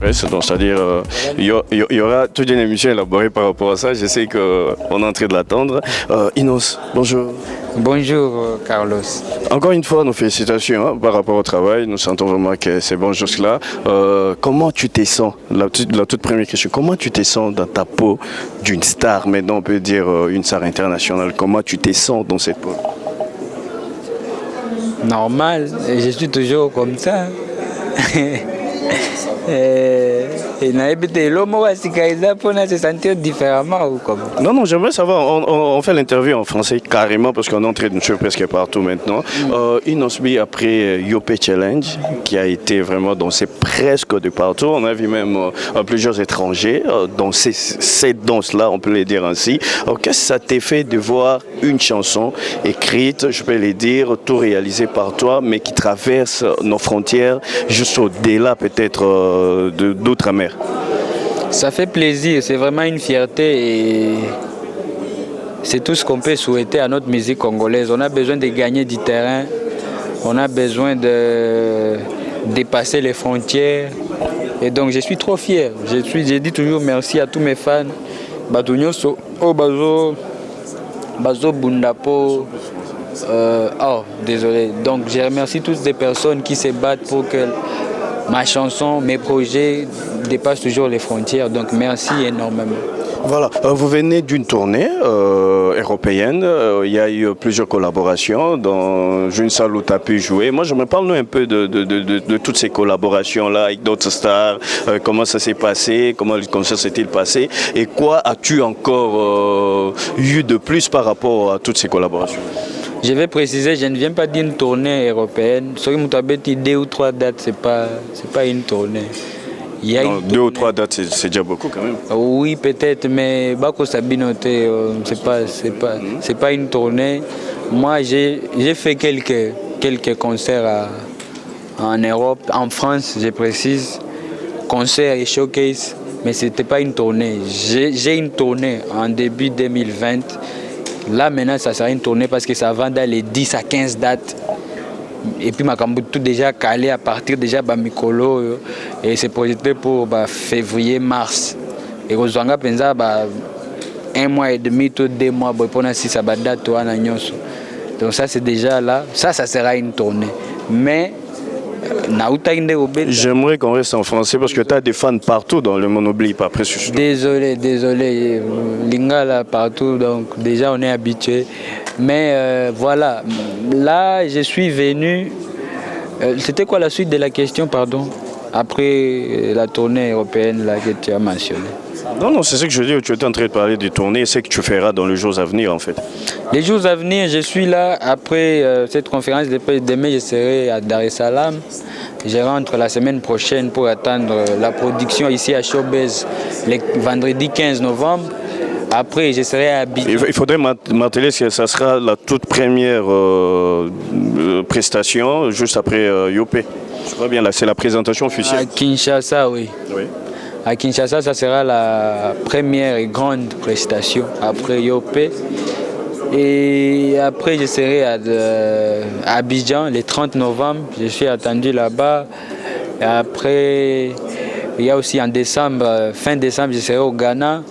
Express. Donc, c'est-à-dire, il y aura toute une émission élaborée par rapport à ça. Je sais qu'on est en train de l'attendre. Inos, bonjour. Bonjour Carlos. Encore une fois, nos félicitations par rapport au travail. Nous sentons vraiment que c'est bon jusque-là. Comment tu te sens, la toute première question, comment tu te sens dans ta peau d'une star, maintenant on peut dire une star internationale, comment tu te sens dans cette peau? Normal, je suis toujours comme ça. L'homme va se sentir différemment ou comment? Non, j'aimerais savoir, on fait l'interview en français carrément parce qu'on est en train de nous suivre presque partout maintenant. Inosbi après Yopé Challenge qui a été vraiment dansé presque de partout. On a vu même plusieurs étrangers danser cette danse-là, on peut le dire ainsi. Qu'est-ce que ça t'a fait de voir une chanson écrite, je peux le dire, tout réalisé par toi, mais qui traverse nos frontières juste au-delà peut-être d'outre-mer? Ça fait plaisir, c'est vraiment une fierté et c'est tout ce qu'on peut souhaiter à notre musique congolaise. On a besoin de gagner du terrain, on a besoin de dépasser les frontières et donc je suis trop fier. Je dis toujours merci à tous mes fans. Batunyoso, Bazo Bundapo. Désolé. Donc je remercie toutes les personnes qui se battent pour que ma chanson, mes projets dépassent toujours les frontières. Donc merci énormément. Voilà, vous venez d'une tournée européenne, il y a eu plusieurs collaborations dans une salle où tu as pu jouer. Moi, je me parle un peu de toutes ces collaborations-là avec d'autres stars, comment ça s'est passé, comment le concert s'est-il passé et quoi as-tu encore eu de plus par rapport à toutes ces collaborations? Je vais préciser, je ne viens pas d'une tournée européenne. Ce que vous avez dit 2 ou 3 dates, c'est pas une tournée. Non, 2 ou 3 dates, c'est déjà beaucoup quand même. Oui, peut-être, mais Bako Sabinoté, c'est pas une tournée. Moi, j'ai fait quelques concerts en Europe, en France, je précise, concerts et showcase, mais c'était pas une tournée. J'ai une tournée en début 2020. Là, maintenant, ça sera une tournée parce que ça va dans les 10 à 15 dates. Et puis, ma tout déjà calé à partir déjà de Mikolo. Et c'est projeté pour février, mars. Et aux Zouanga Penza, 1 mois et demi, 2 mois, pour si ça va date. Donc, ça, c'est déjà là. Ça sera une tournée. Mais. J'aimerais qu'on reste en français parce que tu as des fans partout dans le monde, n'oublie pas. Après, désolé. Lingala partout, donc déjà on est habitué. Mais voilà, là je suis venu. C'était quoi la suite de la question, pardon? Après la tournée européenne là, que tu as mentionnée. Non, c'est ce que je veux dire. Tu étais en train de parler des tournées, c'est que tu feras dans les jours à venir en fait. Les jours à venir, je suis là après cette conférence de presse. Demain, je serai à Dar es Salaam. Je rentre la semaine prochaine pour attendre la production ici à Showbiz le vendredi 15 novembre. Après, je serai à Abidjan. Il faudrait m'atteler que ça sera la toute première prestation juste après Yopé. Je crois bien là, c'est la présentation officielle. À Kinshasa, oui. À Kinshasa, ça sera la première et grande prestation après Yopé. Et après, je serai à Abidjan le 30 novembre. Je suis attendu là-bas. Et après, il y a aussi en décembre, fin décembre, je serai au Ghana.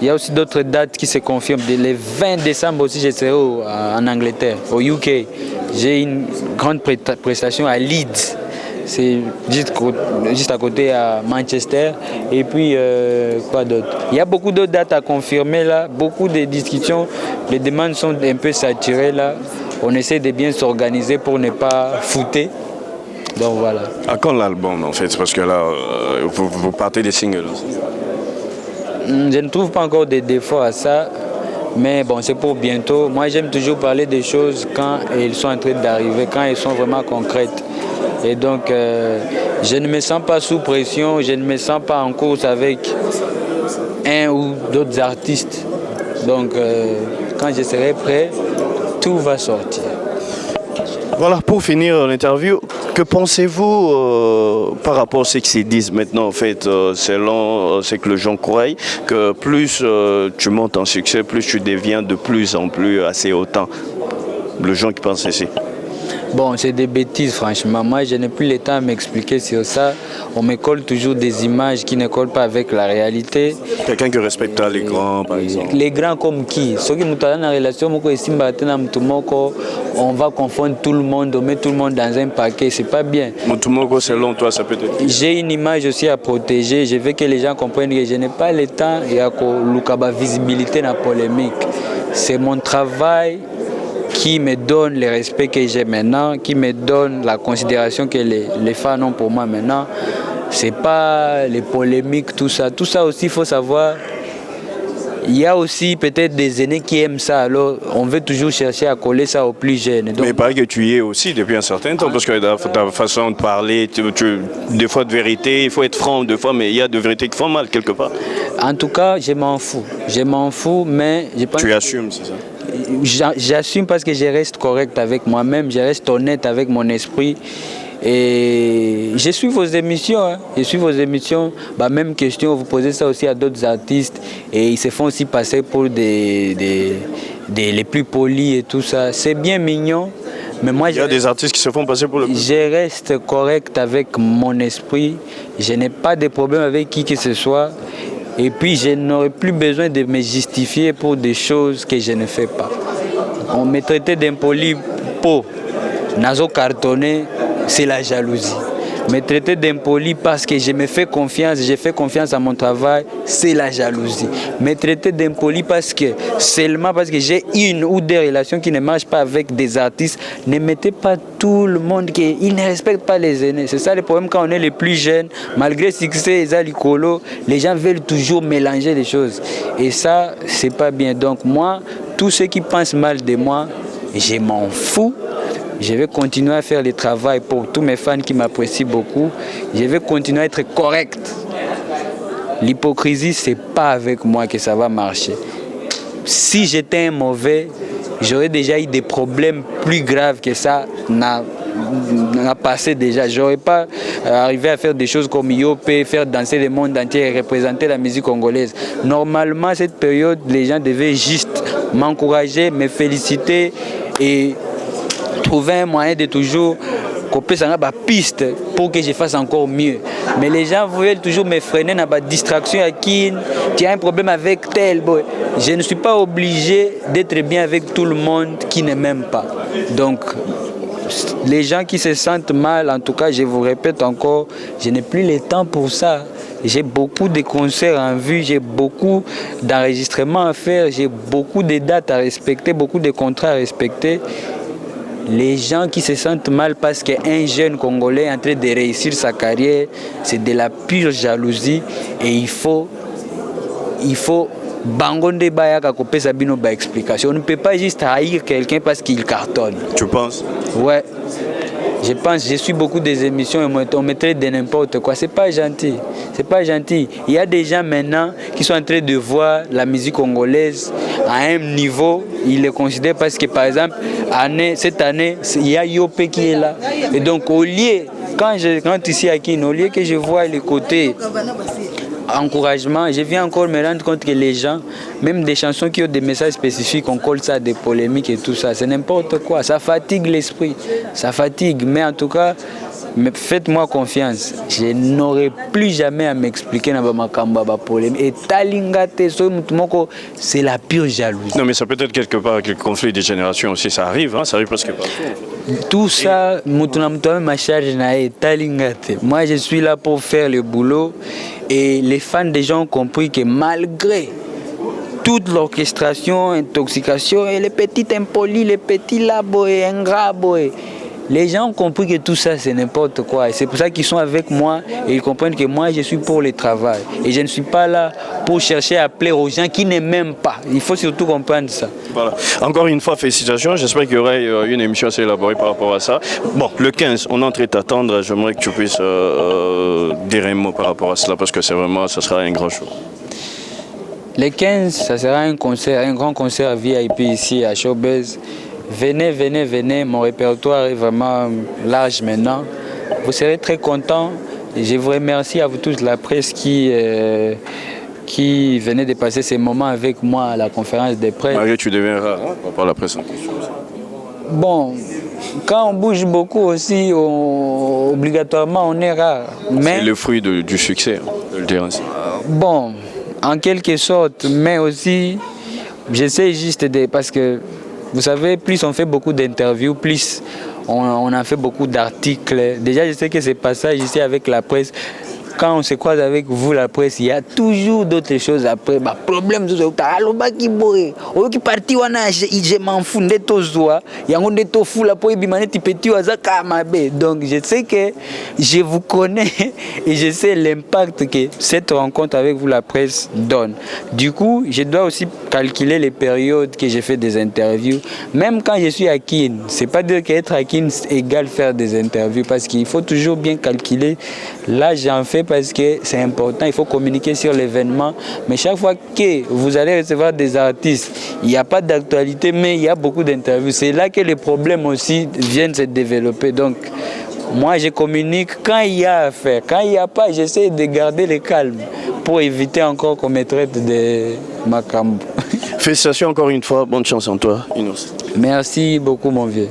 Il y a aussi d'autres dates qui se confirment. Le 20 décembre aussi, je serai en Angleterre, au UK. J'ai une grande prestation à Leeds. C'est juste à côté à Manchester. Et puis, quoi d'autre? Il y a beaucoup d'autres dates à confirmer là, beaucoup de discussions. Les demandes sont un peu saturées là. On essaie de bien s'organiser pour ne pas fouter. Donc voilà. À quand l'album en fait? Parce que là, vous partez des singles. Je ne trouve pas encore de défauts à ça. Mais bon, c'est pour bientôt. Moi, j'aime toujours parler des choses quand elles sont en train d'arriver, quand elles sont vraiment concrètes. Et donc, je ne me sens pas sous pression, je ne me sens pas en course avec un ou d'autres artistes. Donc, quand je serai prêt, tout va sortir. Voilà, pour finir l'interview, que pensez-vous par rapport à ce qui se dit maintenant, en fait, selon ce que les gens croient, que plus tu montes en succès, plus tu deviens de plus en plus assez hautain? Les gens qui pensent ici. Bon, c'est des bêtises, franchement. Moi, je n'ai plus le temps à m'expliquer sur ça. On me colle toujours des images qui ne collent pas avec la réalité. Quelqu'un qui respecte les grands, par exemple. Les grands comme qui? Ceux qui nous dans la relation, on va confondre tout le monde, on met tout le monde dans un paquet. C'est pas bien. Mutumoko, selon toi, ça peut être... J'ai une image aussi à protéger. Je veux que les gens comprennent que je n'ai pas le temps et à la visibilité dans la polémique. C'est mon travail qui me donne le respect que j'ai maintenant, qui me donne la considération que les fans ont pour moi maintenant. C'est pas les polémiques, tout ça. Tout ça aussi, il faut savoir. Il y a aussi peut-être des aînés qui aiment ça, alors on veut toujours chercher à coller ça aux plus jeunes. Donc, mais il paraît que tu y es aussi depuis un certain temps, parce que ta façon de parler, des fois de vérité, il faut être franc des fois, mais il y a de vérités qui font mal quelque part. En tout cas, je m'en fous. Je m'en fous, mais je pense... Tu assumes, c'est ça? J'assume parce que je reste correct avec moi-même, je reste honnête avec mon esprit. Et je suis vos émissions, hein. Je suis vos émissions. Bah, même question, vous posez ça aussi à d'autres artistes et ils se font aussi passer pour les plus polis et tout ça. C'est bien mignon, mais moi... Il y a des artistes qui se font passer pour le... Je reste correct avec mon esprit, je n'ai pas de problème avec qui que ce soit. Et puis je n'aurai plus besoin de me justifier pour des choses que je ne fais pas. On me traitait d'impoli pour nazo cartonné, c'est la jalousie. Me traiter d'impoli parce que je me fais confiance, j'ai fait confiance à mon travail, c'est la jalousie. Me traiter d'impoli parce que seulement parce que j'ai une ou des relations qui ne marchent pas avec des artistes, ne mettez pas tout le monde qui ils ne respectent pas les aînés. C'est ça le problème quand on est les plus jeunes, malgré le succès et l'icolo, les gens veulent toujours mélanger les choses. Et ça, c'est pas bien. Donc moi, tous ceux qui pensent mal de moi, je m'en fous. Je vais continuer à faire le travail pour tous mes fans qui m'apprécient beaucoup. Je vais continuer à être correct. L'hypocrisie, c'est pas avec moi que ça va marcher. Si j'étais un mauvais, j'aurais déjà eu des problèmes plus graves que ça n'a passé déjà. J'aurais pas arrivé à faire des choses comme Yopé, faire danser le monde entier et représenter la musique congolaise. Normalement, cette période, les gens devaient juste m'encourager, me féliciter et trouver un moyen de toujours couper ça dans piste pour que je fasse encore mieux. Mais les gens veulent toujours me freiner dans la distraction à qui tu as un problème avec tel. Boy. Je ne suis pas obligé d'être bien avec tout le monde qui ne m'aime pas. Donc, les gens qui se sentent mal, en tout cas, je vous répète encore, je n'ai plus le temps pour ça. J'ai beaucoup de concerts en vue, j'ai beaucoup d'enregistrements à faire, j'ai beaucoup de dates à respecter, beaucoup de contrats à respecter. Les gens qui se sentent mal parce qu'un jeune Congolais est en train de réussir sa carrière, c'est de la pure jalousie et il faut bangonde bayaka couper sa bino ba explication. On ne peut pas juste haïr quelqu'un parce qu'il cartonne. Tu penses? Ouais. Je pense, je suis beaucoup des émissions et on me traite de n'importe quoi. C'est pas gentil. C'est pas gentil. Il y a des gens maintenant qui sont en train de voir la musique congolaise à un niveau, ils le considèrent parce que par exemple, cette année, il y a Yopé qui est là. Et donc au lieu, quand ici à Kin, au lieu que je vois le côté encouragement, je viens encore me rendre compte que les gens, même des chansons qui ont des messages spécifiques, on colle ça à des polémiques et tout ça, c'est n'importe quoi, ça fatigue l'esprit, ça fatigue, mais en tout cas, faites-moi confiance, je n'aurai plus jamais à m'expliquer dans ma polémique. Et Talingate, c'est la pure jalousie. Non mais ça peut être quelque part avec le conflit des générations aussi, ça arrive presque partout. Tout ça, ma charge n'est Talingate. Moi je suis là pour faire le boulot. Et les fans des gens ont compris que malgré toute l'orchestration, intoxication, et les petits impolis, les petits laboés, ingrats, les gens ont compris que tout ça c'est n'importe quoi. Et c'est pour ça qu'ils sont avec moi et ils comprennent que moi je suis pour le travail. Et je ne suis pas là pour chercher à plaire aux gens qui ne m'aiment pas. Il faut surtout comprendre ça. Voilà. Encore une fois, félicitations. J'espère qu'il y aurait une émission assez élaborée par rapport à ça. Bon, le 15, on est en train de t'attendre. J'aimerais que tu puisses dire un mot par rapport à cela parce que c'est vraiment, ça sera un grand show. Le 15, ça sera un concert, un grand concert VIP ici à Showbiz. Venez, venez, venez. Mon répertoire est vraiment large maintenant. Vous serez très contents. Je vous remercie à vous tous, la presse qui venait de passer ces moments avec moi à la conférence des presse. Marie, tu deviens rare par la presse en question. Bon, quand on bouge beaucoup aussi, obligatoirement, on est rare. C'est le fruit du succès, je le dire ainsi. Bon, en quelque sorte, mais aussi, j'essaie juste de... Parce que, vous savez, plus on fait beaucoup d'interviews, plus on en fait beaucoup d'articles. Déjà, je sais que ces passages ici avec la presse, quand on se croise avec vous, la presse, il y a toujours d'autres choses après. Bah, problème, je m'en fous de donc, je sais que je vous connais et je sais l'impact que cette rencontre avec vous, la presse, donne. Du coup, je dois aussi calculer les périodes que j'ai fait des interviews. Même quand je suis à Kin, c'est pas dire qu'être à Kin égale faire des interviews parce qu'il faut toujours bien calculer. Là, j'en fais parce que c'est important, il faut communiquer sur l'événement. Mais chaque fois que vous allez recevoir des artistes, il n'y a pas d'actualité, mais il y a beaucoup d'interviews. C'est là que les problèmes aussi viennent se développer. Donc, moi, je communique quand il y a à faire. Quand il n'y a pas, j'essaie de garder le calme pour éviter encore qu'on me traite de Macambo. Félicitations encore une fois, bonne chance en toi, Inos. Merci beaucoup, mon vieux.